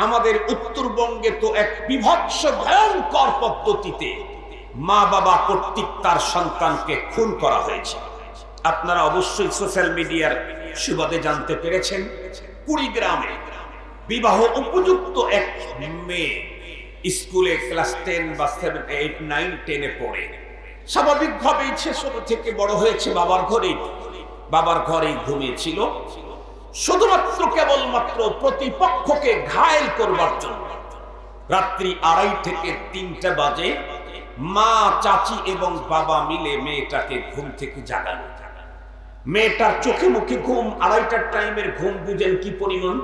আমাদের উত্তরবঙ্গে তো এক বিভৎস ভয়ঙ্কর পদ্ধতিতে মা বাবা কর্তৃক তার সন্তানকে খুন করা হয়েছে। আপনারা অবশ্যই সোশ্যাল মিডিয়ার সুবাদে জানতে পেরেছেন, কুড়িগ্রামে বিবাহ উপযুক্ত এক মেয়ে স্কুলে ক্লাস 10 বা 7, 8, 9, 10 পড়ে স্বাভাবিকভাবেই সে ছোট থেকে বড় হয়েছে বাবার ঘরেই ঘুমিয়েছিল, শুধুমাত্র কেবলমাত্র প্রতিপক্ষকে ঘায়েল করবার জন্য। রাত্রি 2:30 থেকে 3টা বাজে মা, চাচি এবং বাবা মিলে মেয়েটাকে ঘুম থেকে জাগালো। মেয়েটার চোখে মুখে ঘুম, 2:30টার টাইমের ঘুম বুঝেন কি পরিমাণ।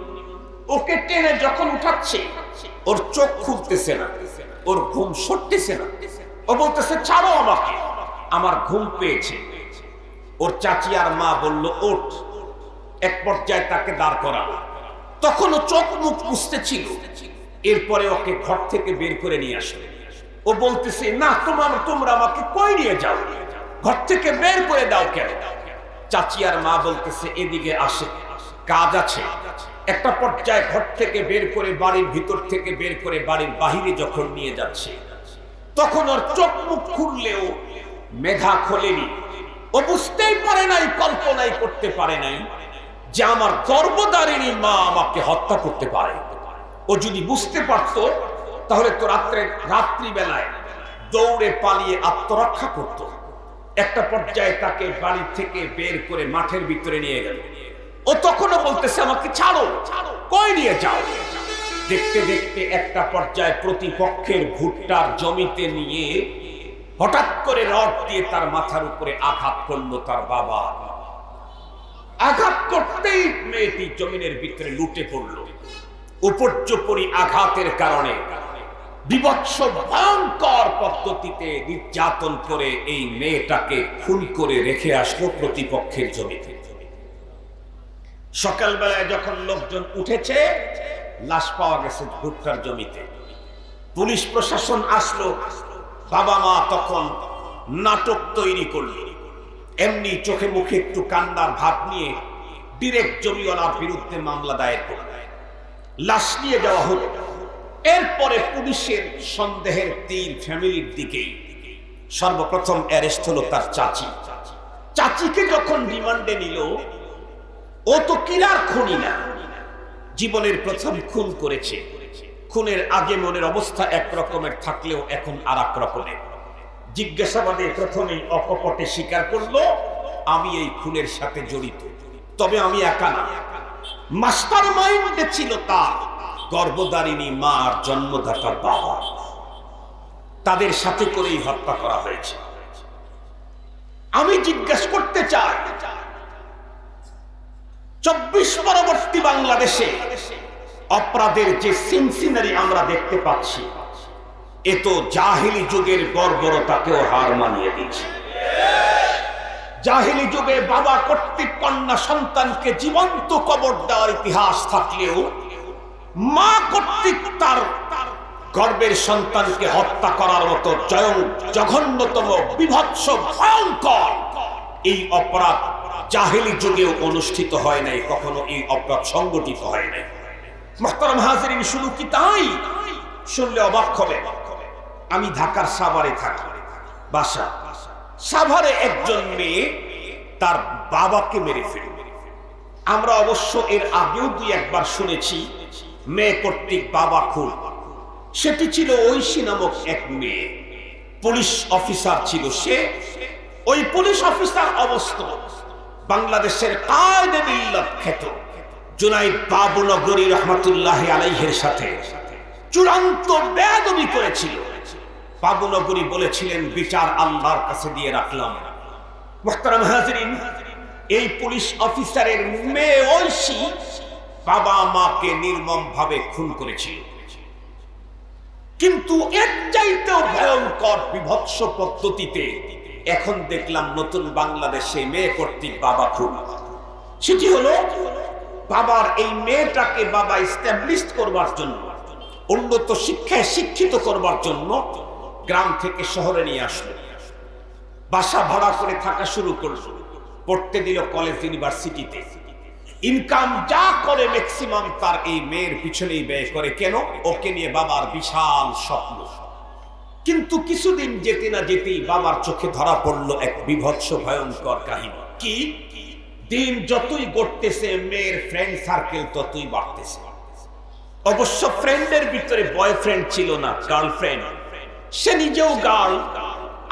ওকে টেনে যখন উঠাচ্ছে ওর চোখ খুলতেছে না, ওর ঘুম সরতেছে না। ও বলতেছে, ছাড়ো আমাকে, আমার ঘুম পেয়েছে। ওর চাচি আর মা বলল, ওঠ। এক পর্যায়ে তাকে দাঁড় করালো। তখন ও চোখ মুখ মুছতেছিল। এরপরে ওকে ঘর থেকে বের করে নিয়ে আসলো। ও বলতেছে, না, তোমরা আমাকে কই নিয়ে যাও, ঘর থেকে বের করে দাও কেন? চাচি আর মা বলতেছে, এদিকে আসে, কাজ আছে। একটা পর্যায়ে ঘর থেকে বের করে বাড়ির ভিতর থেকে বের করে বাড়ির বাহিরে যখন নিয়ে যাচ্ছে, তখন ওর চোখ মুখ খুললেও মেধা খোলেনি। ও বুঝতেই পারে নাই, কল্পনাই করতে পারে নাই যে আমার গর্ভধারিণী মা আমাকে হত্যা করতে পারে। ও যদি বুঝতে পারতো তাহলে তো রাত্রিবেলায় দৌড়ে পালিয়ে আত্মরক্ষা করত। একটা পর্যায়ে তাকে বাড়ি থেকে বের করে মাঠের ভিতরে নিয়ে গেল। ও তখনও বলতেছে, আমাকে ছাড়ো, কই নিয়ে যাও? দেখতে দেখতে একটা পর্যায়ে প্রতিপক্ষের ভুট্টার জমিতে নিয়ে হঠাৎ করে রড দিয়ে তার মাথার উপরে আঘাত করলো তার বাবা। আঘাত করতেই মেয়েটি জমিনের ভিতরে লুটে পড়ল। উপর্যুপরি আঘাতের কারণে বিভৎস ভয়ঙ্কর পদ্ধতিতে নির্যাতন করে এই মেয়েটাকে খুন করে রেখে আসলো প্রতিপক্ষের জমিতে। সকালবেলায় যখন লোকজন উঠেছে, লাশ পাওয়া গেছে ভুট্টার জমিতে। পুলিশ প্রশাসন আসলো। বাবা মা তখন নাটক তৈরি করলো, এমনি চোখে মুখে একটু কান্নার ভাব নিয়ে ডিরেক্ট জমিওয়ালার বিরুদ্ধে মামলা দায়ের করল। লাশ নিয়ে যাওয়া হলো। এরপরে পুলিশের সন্দেহের তীর ফ্যামিলির দিকেই। সর্বপ্রথম অ্যারেস্ট হলো তার চাচি। চাচিকে যখন রিমান্ডে নিল, ও তো কিলার খুনি না, জীবনের প্রথম খুন করেছে। খুনের আগে মনের অবস্থা এক রকমের থাকলেও এখন আর এক রকমের। জিজ্ঞাসাবাদে প্রথমেই অকপটে স্বীকার করলো, আমি এই খুনের সাথে জড়িত। তবে আমি একা না, মাস্টার মাইন্ডে ছিল তার গর্ভধারিণী মা আর জন্মদাতা বাবা। তাদের সাথে করেই হত্যা করা হয়েছে। আমি জিজ্ঞাসা করতে চাই, 24 পরবর্তী বাংলাদেশে অপরাধের যে সিনসিনারি আমরা দেখতে পাচ্ছি, এ তো জাহিলি যুগের বর্বরতাকেও হার মানিয়ে দিয়েছে। জাহিলি যুগে বাবা কর্তৃক কন্যা সন্তানকে জীবন্ত কবর দেওয়ার ইতিহাস থাকলেও মা কর্তৃক তার গর্ভের সন্তানকে হত্যা করার মতো জঘন্যতম বিভৎস ভয়ঙ্কর এই অপরাধ জাহিলি যুগেও অনুষ্ঠিত হয় নাই, কখনো এই অপরাধ সংগঠিত হয় নাই। মুহতারাম হাজিরিন, শুধু কি তাই? শুনলে অবাক হবে। আমি ঢাকার সাভারে থাকি, বাসা। সাভারে একজন মেয়ে তার বাবাকে মেরে ফেলল। আমরা অবশ্য এর আগেও 2-1 বার শুনেছি মেয়ে কর্তৃক বাবা খুন। সেটি ছিল ঐশী নামক এক মেয়ে, পুলিশ অফিসার ছিল সে। ওই পুলিশ অফিসার অবস্থ বাংলাদেশের কায়েদে মিল্লাত খ্যাত জুনাইদ বাবুনগরী রহমাতুল্লাহ আলাইহির সাথে চূড়ান্ত বেয়াদবি করেছিল। বাবুনগরী বলেছিলেন, বিচার আল্লাহর কাছে দিয়ে রাখলাম। মুহতারাম হাজিরিন, এই পুলিশ অফিসারের মেয়ে ঐশী বাবা মাকে নির্মম ভাবে খুন করেছিল। কিন্তু এর চাইতেও ভয়ঙ্কর বিভৎস পদ্ধতিতে এখন দেখলাম নতুন বাংলাদেশে মেয়ে কর্তৃক বাবা খুন। সেটি হলো বাবার এই মেয়েটাকে বাবা এস্টাবলিশ করবার জন্য, উন্নত শিক্ষায় শিক্ষিত করবার জন্য গ্রাম থেকে শহরে নিয়ে আসলো। বাসা ভাড়া করে থাকা শুরু করলো, পড়তে দিল কলেজ ইউনিভার্সিটিতে। ইনকাম যা করে ম্যাক্সিমাম তার এই মেয়ের পিছনেই ব্যয় করে। কেন? ওকে নিয়ে বাবার বিশাল স্বপ্ন। কিন্তু কিছুদিন যেতে না যেতেই বাবার চোখে ধরা পড়লো এক বিভৎস ভয়ঙ্কর কাহিনী। কি? দিন যতই গড়তেছে মেয়ের ফ্রেন্ড সার্কেল ততই বাড়তেছে। অবশ্য ফ্রেন্ডের ভিতরে বয়ফ্রেন্ড ছিল না, গার্লফ্রেন্ড। সে নিজেও গার্ল,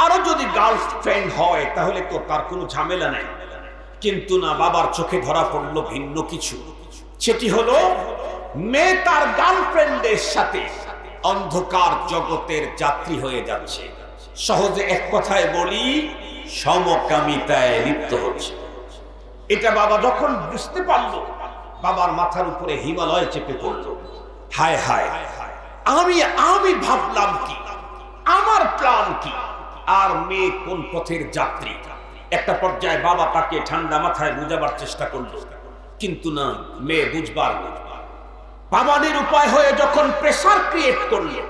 আরো যদি গার্লফ্রেন্ড হয় তাহলে তো তার কোনো ঝামেলা নাই। কিন্তু না, বাবার চোখে ধরা পড়লো ভিন্ন কিছু। সেটি হলো মেয়ে তার গার্লফ্রেন্ডের সাথে অন্ধকার জগতের যাত্রী হয়ে যাচ্ছে। সহজে এক কথায় বলি, সমকামিতায় লিপ্ত হচ্ছে। এটা বাবা যখন বুঝতে পারলো, বাবার মাথার উপরে হিমালয় চেপে পড়লো। হায় হায়, আমি ভাবলাম কি, আমার প্ল্যান কি, আর মেয়ে কোন পথের যাত্রী। একটা পর্যায়ে বাবা তাকে ঠান্ডা মাথায় বুঝাবার চেষ্টা করলো, কিন্তু না, মেয়ে বুঝবার না। বাবানের উপায় হয়ে যখন প্রেসার ক্রিয়েট করলো,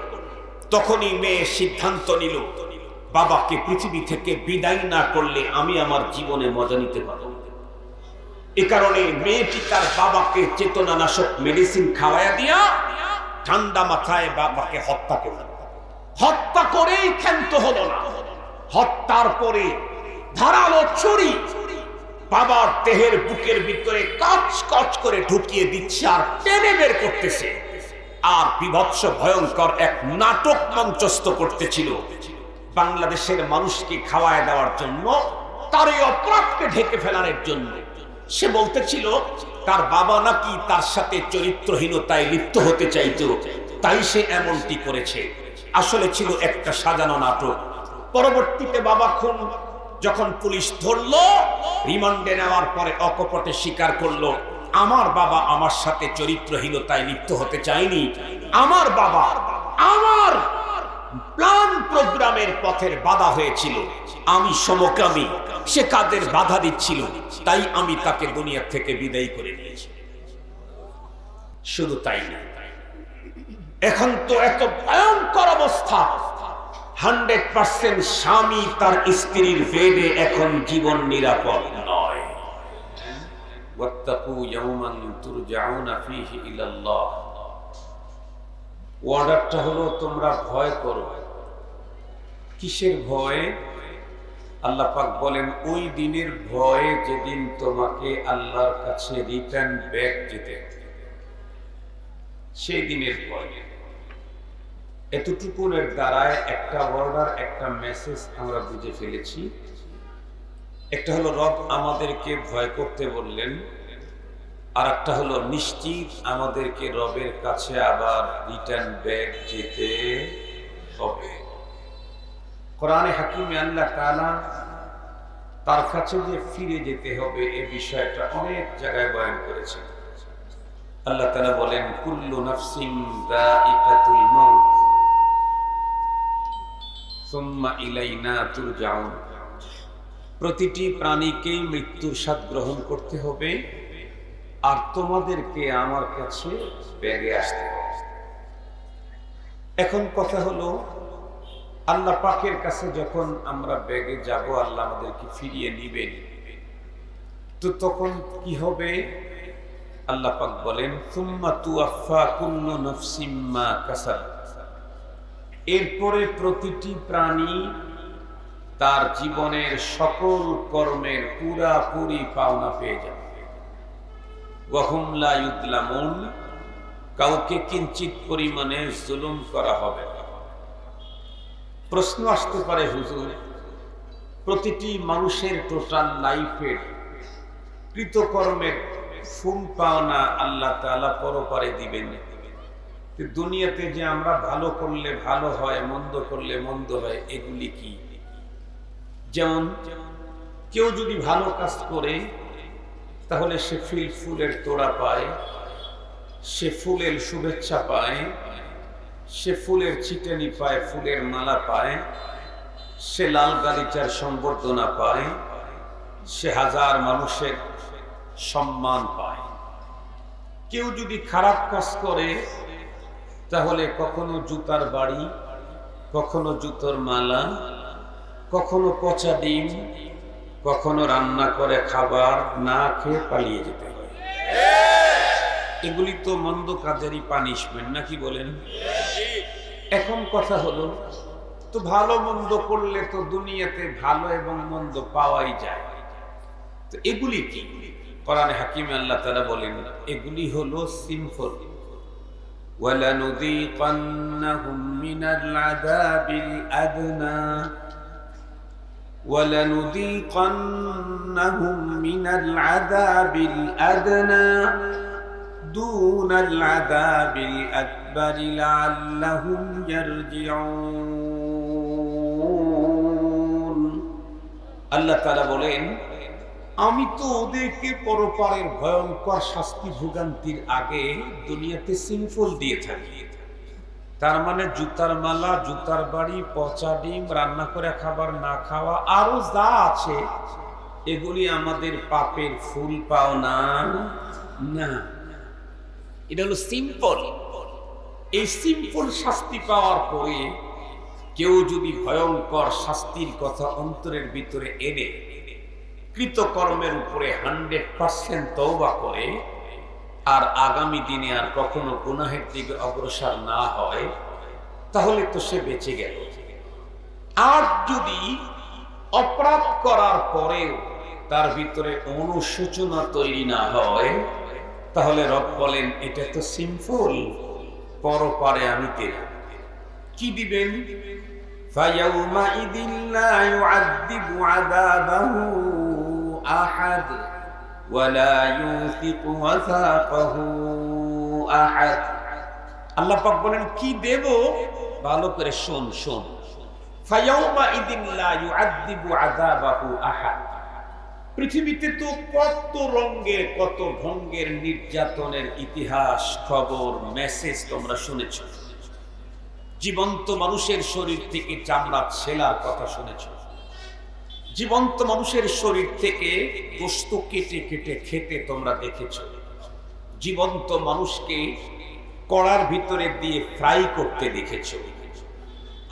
তখনই মেয়ে সিদ্ধান্ত নিল, বাবাকে পৃথিবী থেকে বিদায় না করলে আমি আমার জীবনে মজা নিতে পারবো। এ কারণে মেয়েটি তার বাবাকে চেতনানাশক মেডিসিন খাওয়াইয়া দিয়া ঠান্ডা মাথায় বাবাকে হত্যা করল। হত্যা করেই ক্ষান্ত হলো না, হত্যার পরে ধারালো ছুরি বাবার দেহের বুকের ভিতরে কচ কচ করে ঢুকিয়ে দিচ্ছে আর টেনে বের করতেছে। আর বিভৎস ভয়ঙ্কর এক নাটক মঞ্চস্থ করতেছিল বাংলাদেশের মানুষকে খাওয়ায় দেওয়ার জন্য, তার এই অপরাধকে ঢেকে ফেলানোর জন্য। সে বলতেছিল তার বাবা নাকি তার সাথে চরিত্রহীনতায় লিপ্ত হতে চাইতো, তাই সে এমনটি করেছে। আসলে ছিল একটা সাজানো নাটক। পরবর্তীতে বাবা খুন যখন পুলিশ ধরলো, রিমান্ডে নেওয়ার পরে অকপটে স্বীকার করলো, আমার বাবা আমার সাথে চরিত্রহীনতায় লিপ্ত হতে চায়নি। আমার বাবা আমার প্ল্যান প্রোগ্রামের পথের বাধা হয়েছিল। আমি সমকামী, সে কাদের বাধা দিচ্ছিল, তাই আমি তাকে দুনিয়া থেকে বিদায় করে দিয়েছি। শুধু তাই না, এখন তো এত ভয়ঙ্কর অবস্থা, 100% স্বামী তার স্ত্রীর বেডে এখন জীবন নিরাপদ নয়। ওয়াত্তাকু ইয়াওমান তুরজাউনা ফীহি ইলাল্লাহ। অর্ডারটা হলো তোমরা ভয় করো। কিসের ভয়? আল্লাহ পাক বলেন ওই দিনের ভয়ে যেদিন তোমাকে আল্লাহর কাছে রিটার্ন ব্যাক যেতে হবে, সেই দিনের ভয়। এতটুকুনের দ্বারায় একটা অর্ডার, একটা মেসেজ আমরা বুঝে ফেলেছি। একটা হলো রব আমাদেরকে ভয় করতে বললেন, আর একটা হলো নিশ্চিত আমাদেরকে রবের কাছে আবার রিটার্ন ব্যাক যেতে হবে। কোরআনে হাকিমে আল্লাহ তাআলা তার কাছে যে ফিরে যেতে হবে এ বিষয়টা অনেক জায়গায় বয়ান করেছেন। আল্লাহ তাআলা বলেন, কুল্লু নাফসিন যায়িকাতুল মাউত সুম্মা ইলাইনা তুরজাউন। প্রতিটি প্রাণীকেই মৃত্যুর স্বাদ গ্রহণ করতে হবে, আর তোমাদেরকে আমার কাছে বেগে আসতে হবে। এখন কথা হলো, আল্লাহ পাকের কাছে যখন আমরা বেগে যাব, আল্লাহ আমাদেরকে ফিরিয়ে নিবেন, তো তখন কি হবে? আল্লাহ পাক বলেন, সুম্মা তুওয়াফা কুল্লু নাফসিম মা কাসাবাত। এরপরে প্রতিটি প্রাণী তার জীবনের সকল কর্মের পুরাপুরি পাওনা পেয়ে যাবে। ওয়াহুম লা ইউযলামুন। কাউকে কিঞ্চিত পরিমাণে জুলুম করা হবে না। প্রশ্ন আসতে পারে, হুজুর, প্রতিটি মানুষের টোটাল লাইফের কৃতকর্মের ফুল পাওনা আল্লাহ তাআলা পরপারে দিবেন। দুনিয়াতে যে আমরা ভালো করলে ভালো হয়, মন্দ করলে মন্দ হয়, এগুলি কি? যেমন কেউ যদি ভালো কাজ করে তাহলে সে ফুলের তোড়া পায়, সে ফুলের শুভেচ্ছা পায়, সে ফুলের ছিটানি পায়, ফুলের মালা পায়, সে লাল গালিচার সংবর্ধনা পায়, সে হাজার মানুষের সম্মান পায়। কেউ যদি খারাপ কাজ করে তাহলে কখনো জুতার বাড়ি, কখনো জুতোর মালা, কখনো পচা ডিম, কখনো রান্না করে খাবার না খেয়ে পালিয়ে যেতে হয়। এগুলি তো মন্দ কাজেরই পানিশমেন্ট, নাকি বলেন? এখন কথা হলো, তো ভালো মন্দ করলে তো দুনিয়াতে ভালো এবং মন্দ পাওয়াই যায়, তো এগুলি কি? কোরআনে হাকিমে আল্লাহ তাআলা বলেন এগুলি হলো সিম্পল। ওয়ালানুযীকান্নাহুম মিনাল আযাবিল আদনা ওয়ালানুযীকান্নাহুম মিনাল আযাবিল আদনা দুনাল আযাবিল আকবার লাআল্লাহুম ইয়ারজিউন। আল্লাহ তাআলা বলেন আমি তো ওদেরকে পরপারের ভয়ঙ্কর শাস্তি ভোগান্তির আগে দুনিয়াতে সিম্পল দিয়ে থাকি। তার মানে জুতার মালা, জুতার বাড়ি, পচা ডিম, রান্না করে খাবার না খাওয়া, আরো যা আছে এগুলি আমাদের পাপের ফুল পাওনা না। এটা হলো সিম্পল। এই সিম্পল শাস্তি পাওয়ার পরে কেউ যদি ভয়ঙ্কর শাস্তির কথা অন্তরের ভিতরে এনে কৃতকর্মের উপরে 100% তওবা করে আর আগামী দিনে আর কখনো গুনাহের দিকে অগ্রসর না হয়, তাহলে তো সে বেঁচে গেল। আর যদি অপরাধ করার পরেও তার ভিতরে অনুশোচনা তৈরি না হয়, তাহলে রব বলেন এটা তো সিম্পল, পরপারে আমি দিলাম। কি দিবেন? فَيَوْمَئِذٍ لَّا يُعَذِّبُ عَذَابَهُ أَحَدٌ وَلَا يُوثِقُ وَثَاقَهُ أَحَدٌ। আল্লাহ পাক বলেন কি দেব? ভালো করে শোন শোন। فَيَوْمَئِذٍ لَّا يُعَذِّبُ عَذَابَهُ أَحَدٌ। পৃথিবীতে তো কত রঙের কত ঢঙ্গের নির্যাতনের ইতিহাস, খবর, মেসেজ তোমরা শুনেছ। জীবন্ত মানুষের শরীর থেকে চামড়া ছেলার কথা শুনেছ। জীবন্ত মানুষের শরীর থেকে গোশত কেটে কেটে খেতে তোমরা দেখেছ। জীবন্ত মানুষকে কড়ার ভিতরে দিয়ে ফ্রাই করতে দেখেছ।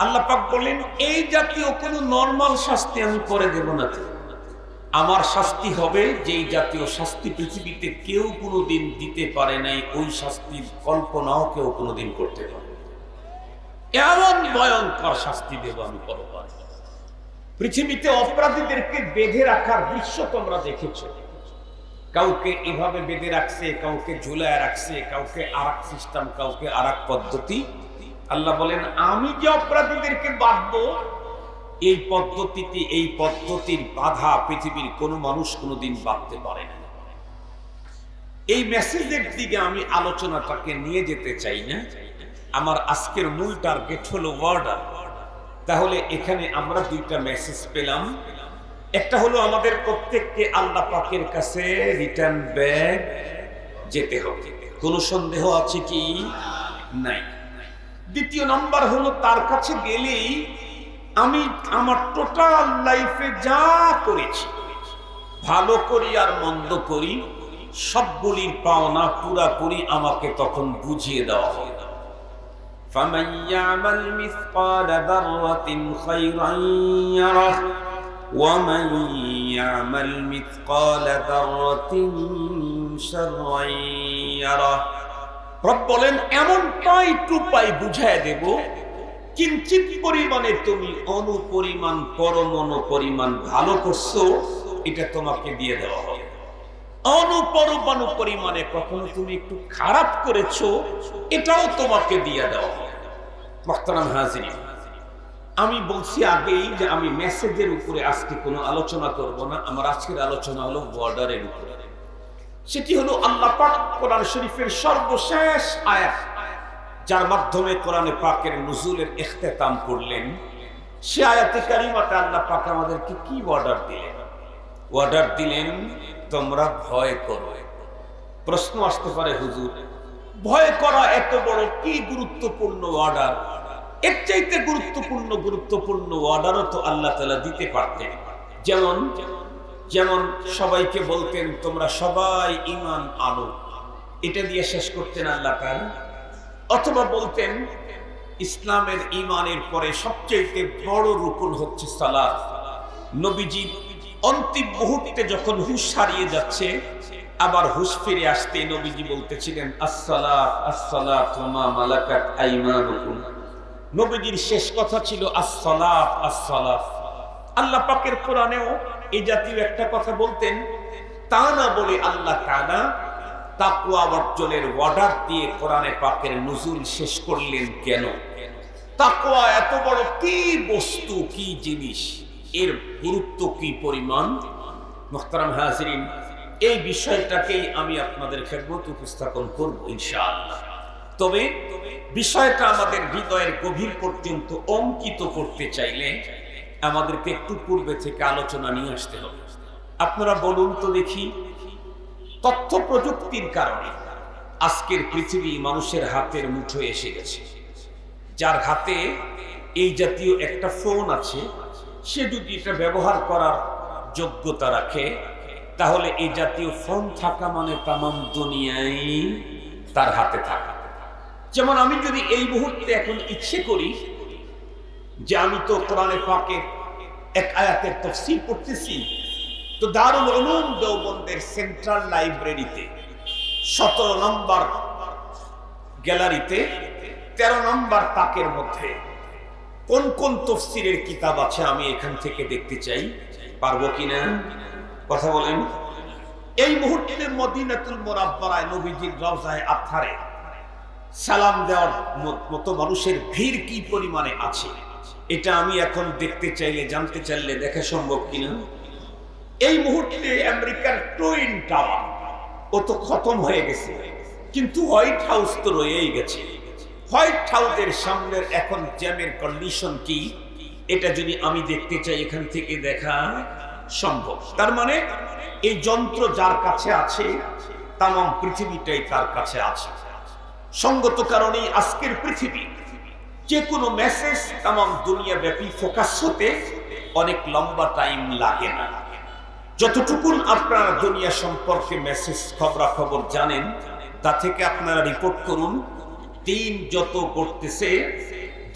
আল্লাহ পাক বলেন এই জাতীয় কোনো নরমাল শাস্তি আমি পরে দেব না। আমার শাস্তি হবে যেই জাতীয় শাস্তি পৃথিবীতে কেউ কোনোদিন দিতে পারে নাই, ওই শাস্তির কল্পনাও কেউ কোনোদিন করতে পারে। এমন ভয়ঙ্কর শাস্তি দেব আমি পরপারে। পৃথিবীতে অপরাধীদেরকে বেঁধে রাখার দৃশ্য তোমরা দেখেছ। কাউকে এভাবে বেঁধে রাখছে, কাউকে ঝুলায় রাখছে, কাউকে আরেক সিস্টেম, কাউকে আরেক পদ্ধতি। আল্লাহ বলেন আমি যে অপরাধীদেরকে বাঁধবো, এই পদ্ধতিতে, এই পদ্ধতির বাধা পৃথিবীর কোনো মানুষ কোনোদিন বাঁধতে পারে না। এই মেসেজের দিকে আমি আলোচনাটাকে নিয়ে যেতে চাই না। আমার আজকের মূল টার্গেট হলো ওয়ার্ডার। তাহলে এখানে আমরা দুইটা মেসেজ পেলাম। একটা হলো আমাদের প্রত্যেককে আল্লাহ পাকের কাছে রিটার্ন ব্যাক যেতে হবে, কোনো সন্দেহ আছে কি? নাই। দ্বিতীয় নাম্বার হলো তার কাছে গেলেই আমি আমার টোটাল লাইফে যা করেছি, ভালো করি আর মন্দ করি, সবগুলির পাওনা পুরাপুরি আমাকে তখন বুঝিয়ে দেওয়া হবে। فَمَنْ يَعْمَلْ مِثْقَالَ ذَرَّةٍ خَيْرًا يَرَهُ وَمَنْ يَعْمَلْ مِثْقَالَ ذَرَّةٍ شَرًّا يَرَهُ। রব বলেন এমনটাই টুপাই বুঝায় দেব, কিঞ্চিত পরিমাণে তুমি অনুপরিমাণ পরমাণু পরিমাণ ভালো করছো, এটা তোমাকে দিয়ে দেওয়া হবে। অনুপরমাণু পরিমাণে কখনো তুমি একটু খারাপ করেছো, এটাও তোমাকে দিয়ে দেওয়া হবে। মুহতারাম হাজিরিন, আমি বলছি আগেই যে আমি মেসেজের উপরে আজকে কোনো আলোচনা করব না। আমার আজকের আলোচনা হলো বর্ডারের উপরে। সেটি হলো আল্লাহ পাক কোরআন শরীফের সর্বশেষ আয়াত, যার মাধ্যমে কোরআনে পাকের নুজুলের ইখতিতাম করলেন। সে আয়াতে কারিমাতে আল্লাহ পাক আমাদেরকে কি অর্ডার দিলেন? অর্ডার দিলেন তোমরা ভয় করো। প্রশ্ন আসতে পারে হুজুর, ভয় করা এত বড় কি গুরুত্বপূর্ণ অর্ডার? এর চাইতে গুরুত্বপূর্ণ অর্ডারও তো আল্লাহ তাআলা দিতে পারতেন। যেমন যেমন সবাইকে বলতেন তোমরা সবাই ঈমান আনো, এটা দিয়ে শেষ করতেন আল্লাহ তাআলা। অথবা বলতেন ইসলামের ঈমানের পরে সবচেয়ে বড় রুকুন হচ্ছে সালাত। নবীজি অন্তিম মুহূর্তে যখন হুঁশ হারিয়ে যাচ্ছে, আবার হুঁশ ফিরে আসতে নবীজি বলতেছিলেন আসসালাত আসসালাত ওয়া মা মালাকাত আইমানুকুম। নবীজির শেষ কথা ছিল আসসালাত আসসালাত। আল্লাহ পাকের কোরআনেও এই জাতীয় একটা কথা বলতেন, তা না বলে আল্লাহ তাআলা তাকওয়া অর্জনের অর্ডার দিয়ে কোরআনে পাকের নুজুল শেষ করলেন কেন? তাকওয়া এত বড় কি বস্তু, কি জিনিস, এর গুরুত্ব কি পরিমাণ। মুহতারাম হাজিরিন, এই বিষয়টাকেই আমি আপনাদের খেদমতে উপস্থাপন করব ইনশাআল্লাহ। তবে বিষয়টা আমাদের হৃদয়ের গভীর পর্যন্ত অঙ্কিত করতে চাইলে আমাদেরকে একটু পূর্বে থেকে আলোচনা নিয়ে আসতে হবে। আপনারা বলুন তো দেখি, তথ্য প্রযুক্তির কারণে আজকের পৃথিবী মানুষের হাতের মুঠোয় এসে গেছে। যার হাতে এই জাতীয় একটা ফোন আছে, সে যদি এটা ব্যবহার করার যোগ্যতা রাখে, তাহলে এই জাতীয় ফোন থাকা মানে তামাম দুনিয়ায় তার হাতে থাকা। যেমন আমি যদি এই মুহূর্তে এখন ইচ্ছে করি যে আমি তো কোরআনে পাকের এক আয়াতের তাফসীর পড়তেছি, তো দারুল উলুম দেওবন্দের সেন্ট্রাল লাইব্রেরিতে 17 নম্বর গ্যালারিতে 13 নম্বর তাকের মধ্যে কোন কোন তাফসীরের কিতাব আছে আমি এখান থেকে দেখতে চাই, পারবো কিনা? কথা বলেন। এই মুহূর্তে মদিনাতুল মুনাওয়ারায় নবীজির রওজায়ে আতহারে সালাম দেওয়ার মতো মানুষের ভিড় কি পরিমাণে আছে, এটা আমি এখন দেখতে চাইলে, জানতে চাইলে দেখা সম্ভব কিনা? এই মুহূর্তে আমেরিকার টুইন টাওয়ার ও তো খতম হয়ে গেছে, কিন্তু হোয়াইট হাউস তো রয়েই গেছে। হোয়াইট হাউসের সামনের এখন জ্যামের কন্ডিশন কি, এটা যদি আমি দেখতে চাই এখান থেকে দেখা সম্ভব। তার মানে এই যন্ত্র যার কাছে আছে, তামাম পৃথিবীটাই তার কাছে আছে। সঙ্গত কারণেই আজকের পৃথিবী যে কোনো মেসেজ তামাম দুনিয়া ব্যাপী ফোকাস হতে অনেক লম্বা টাইম লাগে না। যতটুকুন আপনারা দুনিয়া সম্পর্কে মেসেজ খবরাখবর জানেন, তা থেকে আপনারা রিপোর্ট করুন, দিন যত করতেছে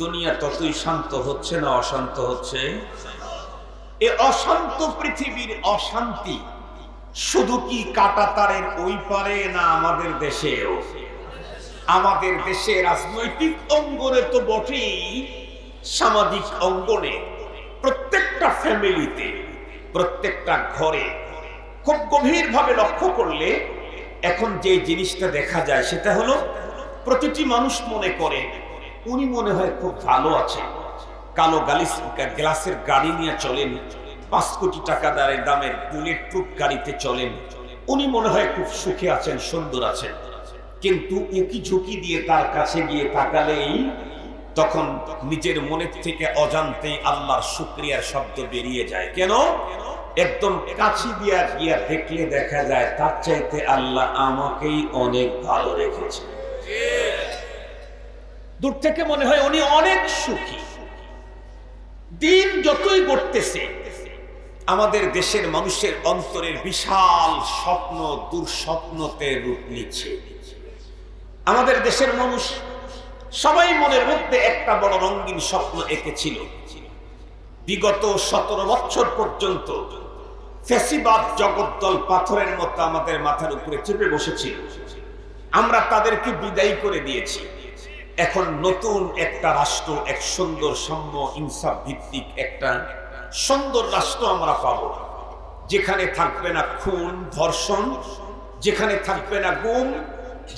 দুনিয়া ততই শান্ত হচ্ছে না অশান্ত হচ্ছে? এই অশান্ত পৃথিবীর অশান্তি শুধু কি কাঁটাতারের ওই পারে, না আমাদের দেশেও? আমাদের দেশে রাজনৈতিক অঙ্গনে তো বটেই, সামাজিক অঙ্গনে প্রত্যেকটা ফ্যামিলিতে, প্রত্যেকটা ঘরে খুব গভীরভাবে লক্ষ্য করলে এখন যে জিনিসটা দেখা যায় সেটা হলো প্রতিটি মানুষ মনে করে উনি মনে হয় খুব ভালো আছে। কালো গ্লাসের গাড়ি নিয়ে চলেন, 5 কোটি টাকা দামের বুলেট প্রুফ গাড়িতে চলেন, উনি মনে হয় খুব সুখে আছেন, সুন্দর আছেন। কিন্তু উকি ঝুঁকি দিয়ে তার কাছে গিয়ে তাকালেই তখন নিজের মনের থেকে অজান্তে আল্লাহর শুকরিয়ার শব্দ বেরিয়ে যায়। কেন? একদম কাছে দিয়া গিয়া দেখলে দেখা যায় তার চাইতে আল্লাহ আমাকেই অনেক ভালো রেখেছে। দূর থেকে মনে হয় উনি অনেক সুখী। দিন যতই গড়তেছে আমাদের দেশের মানুষের অন্তরের বিশাল স্বপ্ন দুঃস্বপ্নতে রূপ নিচ্ছে। আমাদের দেশের মানুষ সবাই মনের মধ্যে একটা বড় রঙিন স্বপ্ন এঁকেছিল। বিগত 17 বছর পর্যন্ত ফ্যাসিবাদ জগদ্দল পাথরের মতো আমাদের মাথার উপরে চেপে বসেছিল। আমরা তাদেরকে বিদায় করে দিয়েছি। এখন নতুন একটা রাষ্ট্র, এক সুন্দর সাম্য ইনসাফ ভিত্তিক একটা সুন্দর রাষ্ট্র আমরা পাব, যেখানে থাকবে না খুন ধর্ষণ, যেখানে থাকবে না গুম,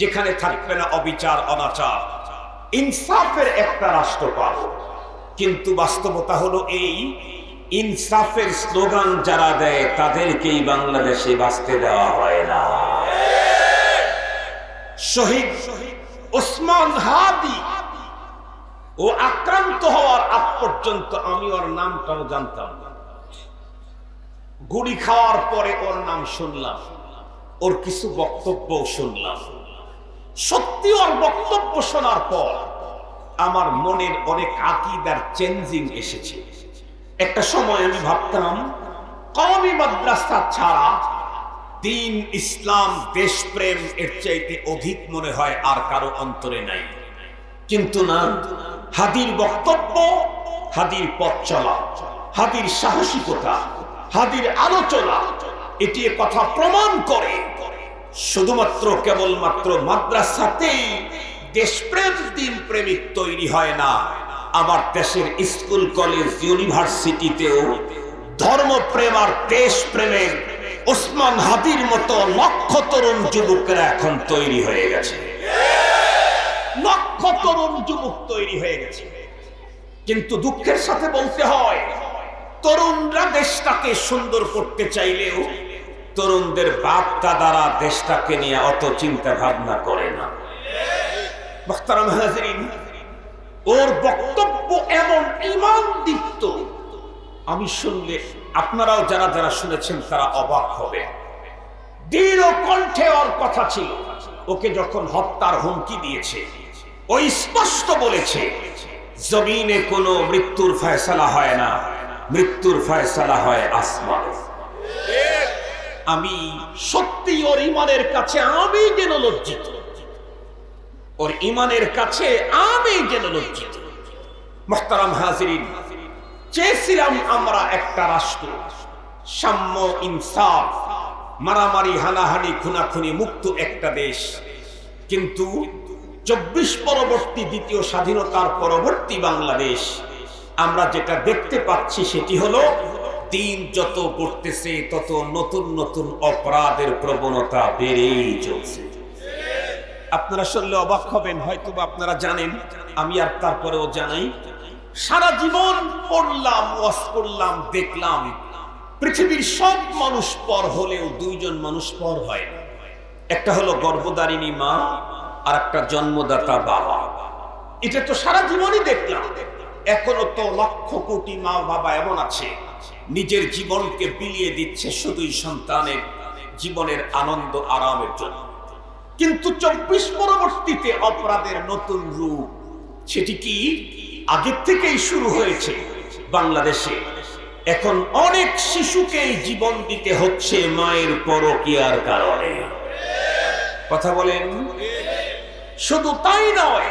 যেখানে থাকবে না অবিচার অনাচার, ইনসাফের একটা রাষ্ট্র পাব। কিন্তু বাস্তবতা হলো এই, ইনসাফের স্লোগান যারা দেয় তাদেরকেই বাংলাদেশে বাঁচতে দেওয়া হয় না। শহীদ ওসমান হাদি ও আক্রান্ত হওয়ার আগ পর্যন্ত আমি ওর নামটাও জানতাম না। গুলি খাওয়ার পরে ওর নাম শুনলাম, ওর কিছু বক্তব্য শুনলাম। সত্যি ওর বক্তব্য শোনার পর আমার মনের অনেক আকীদার চেঞ্জিং এসেছে। একটা সময় আমি ভাবতাম কওমি মাদ্রাসা ছাড়া দিন, ইসলাম, দেশপ্রেম এর চাইতে অধিক মনে হয় আর কারো অন্তরে নাই। কিন্তু না, হাদির বক্তব্য, হাদির পথ চলা, হাদির সাহসিকতা, হাদির আলোচনা, এটি কথা প্রমাণ করে শুধুমাত্র কেবলমাত্র মাদ্রাসাতেই দেশপ্রেম দিন প্রেমিক তৈরি হয় না, আমার দেশের স্কুল কলেজ ইউনিভার্সিটিতেও ধর্মপ্রেম আর দেশপ্রেমের ওসমান হাদির মতো লক্ষ তরুণ যুবকেরা এখন তৈরি হয়ে গেছে। লক্ষ তরুণ যুবক তৈরি হয়ে গেছে। কিন্তু দুঃখের সাথে বলতে হয়, তরুণরা দেশটাকে সুন্দর করতে চাইলেও তরুণদের বাপ দাদারা দেশটাকে নিয়ে অত চিন্তা ভাবনা করে না। মুহতারাম হাজিরিন, ওর বক্তব্য এমন ঈমান দীপ্ত, আমি শুনলে আপনারাও যারা যারা শুনেছেন তারা অবাক হবে। দৃঢ় কণ্ঠে ওর কথা ছিল। ওকে যখন হত্যার হুমকি দিয়েছে, ওই স্পষ্ট বলেছে জমিনে কোনো মৃত্যুর ফয়সালা হয় না, মৃত্যুর ফয়সালা হয় আসমানে। আমি সত্যি ওর ঈমানের কাছে আমি যেন লজ্জিত, ওর ঈমানের কাছে আমি যেন লজ্জিত। মুহতারাম হাজিরিন, চেয়েছিলাম আমরা একটা রাষ্ট্র, সাম্য, ইনসাফ, মারামারি, হানাহানি, খুনাখুনি মুক্ত একটা দেশ। কিন্তু 24 পরবর্তী দ্বিতীয় স্বাধীনতার পরবর্তী বাংলাদেশ আমরা যেটা দেখতে পাচ্ছি সেটি হলো, দিন যত পড়তেছে তত নতুন নতুন অপরাধের প্রবণতা বেড়েই চলছে। আপনারা শুনলে অবাক হবেন, হয়তো আপনারা জানেন, আমি আর তারপরেও জানাই। সারা জীবন পড়লাম, ওয়াজ করলাম, দেখলাম পৃথিবীর সব মানুষ পর হলেও দুইজন মানুষ পর হয় না। একটা হলো গর্ভধারিণী মা, আর একটা জন্মদাতা বাবা। এটা তো সারা জীবনই দেখলাম। এখনো তো লক্ষ কোটি মা বাবা এমন আছে নিজের জীবনকে বিলিয়ে দিচ্ছে শুধুই সন্তানের জীবনের আনন্দ আরামের জন্য। কিন্তু 24 পরবর্তীতে অপরাধের নতুন রূপ, সেটি কি আগের থেকেই শুরু হয়েছে বাংলাদেশে। এখন অনেক শিশুকেই জীবন দিতে হচ্ছে মায়ের পরকীয়ার কারণে। কথা বলেন। শুধু তাই নয়,